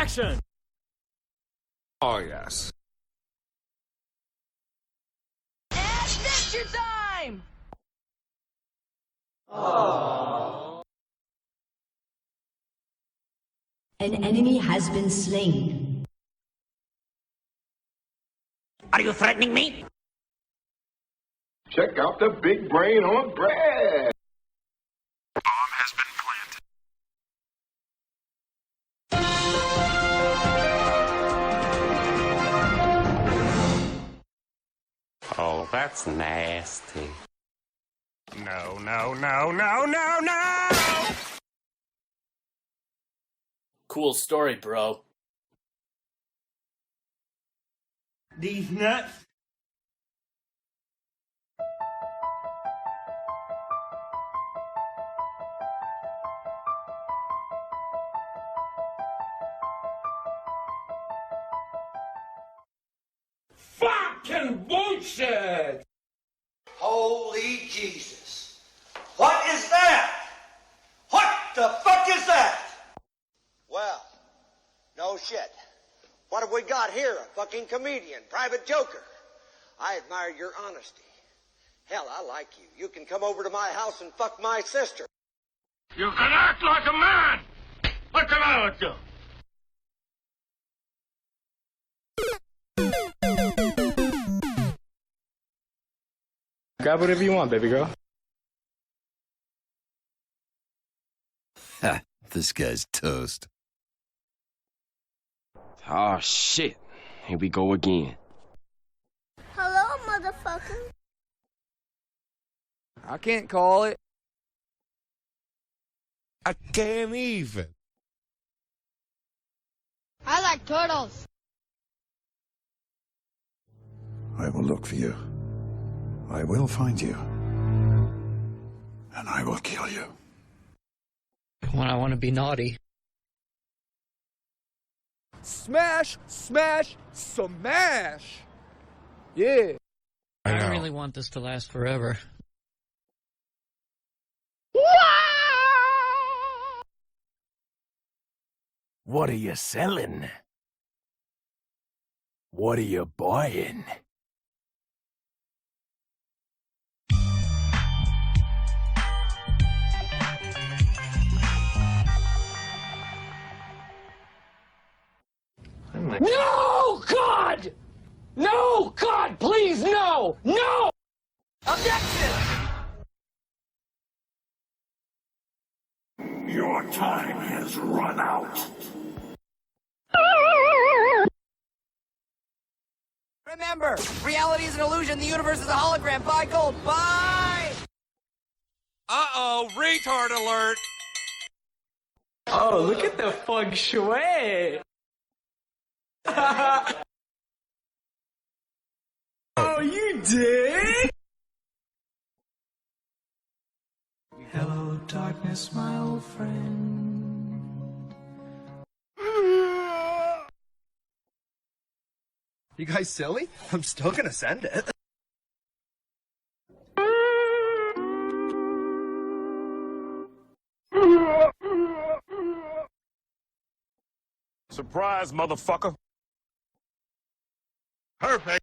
Action! Oh, yes. Adventure time! An enemy has been slain. Are you threatening me? Check out the big brain on bread. Bomb has been planted. Oh, that's nasty. No, no, no, no, no, no! Cool story, bro. These nuts? Fucking bullshit! Holy Jesus. What is that? What the fuck is that? Well, no shit. What have we got here? A fucking comedian, private joker. I admire your honesty. Hell, I like you. You can come over to my house and fuck my sister. You can act like a man! What's the matter with you? Grab whatever you want, baby girl. Ha, this guy's toast. Oh, shit. Here we go again. Hello, motherfucker. I can't call it. I can't even. I like turtles. I will look for you. I will find you. And I will kill you. When I want to be naughty. Smash, smash, smash! Yeah. I don't really want this to last forever. What are you selling? What are you buying? No, God! No, God, please, no! No! Objection! Your time has run out. Remember, reality is an illusion, the universe is a hologram. Bye, gold, bye! Uh-oh, retard alert! Oh, look at the feng shui! Oh, you did? Hello, darkness, my old friend. You guys silly? I'm still gonna send it. Surprise, motherfucker. Perfect.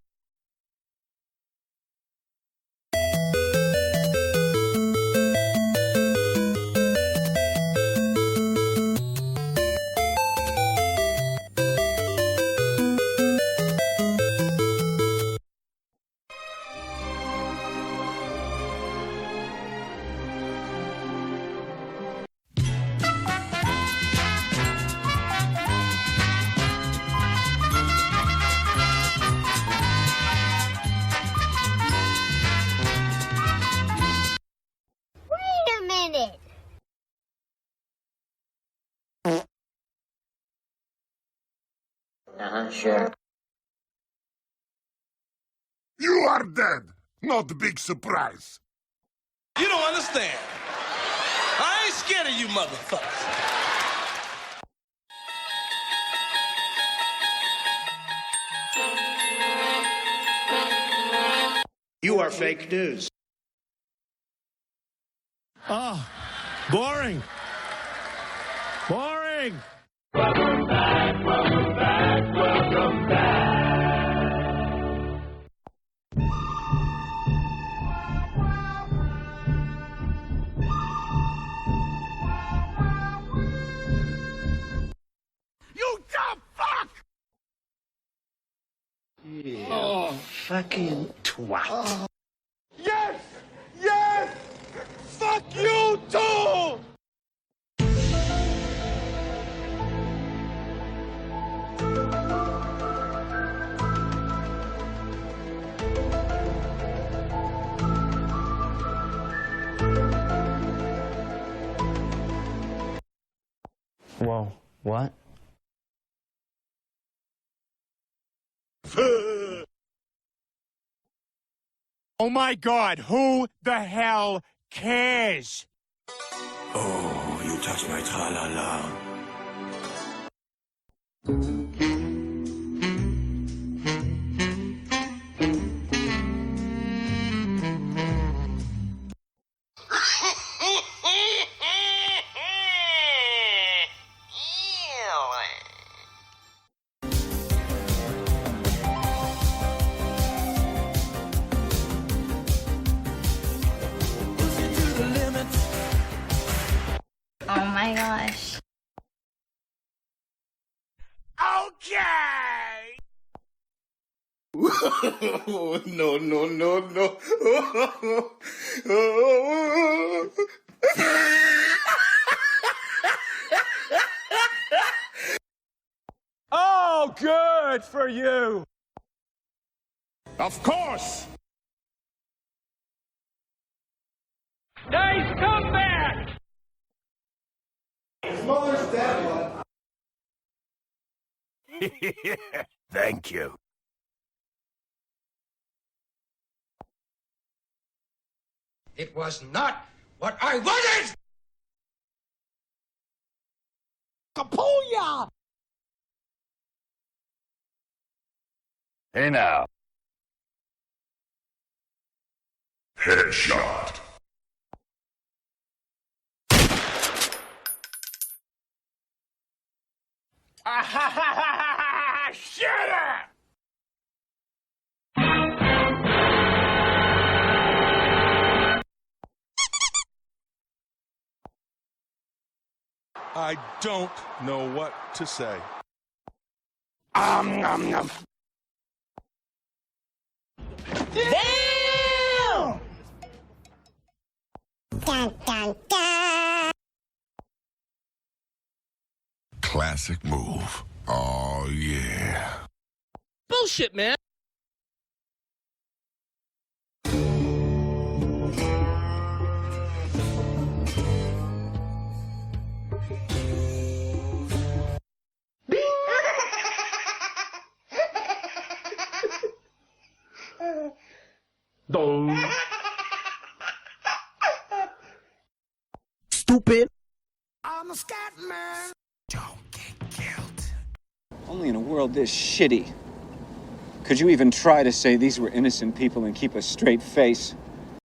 Sure. You are dead. Not a big surprise. You don't understand. I ain't scared of you motherfuckers. You are fake news. Oh, boring. Boring. Welcome back. fucking twat. Yes! Yes! Fuck you too! Whoa, what? Oh my God, who the hell cares? Oh, you touch my tra-la-la. Oh my gosh. Okay! No, no, no, no. Oh, good for you! Of course! Nice comeback! His mother's dead, bud. Thank you. It was not what I wanted! Kapuya! Hey now. Headshot. Shut up! I don't know what to say. Nom, nom. Damn! Dun, dun, dun. Classic move. Oh, yeah. Bullshit, man. Stupid. I'm a scat man. Don't get killed. Only in a world this shitty could you even try to say these were innocent people and keep a straight face.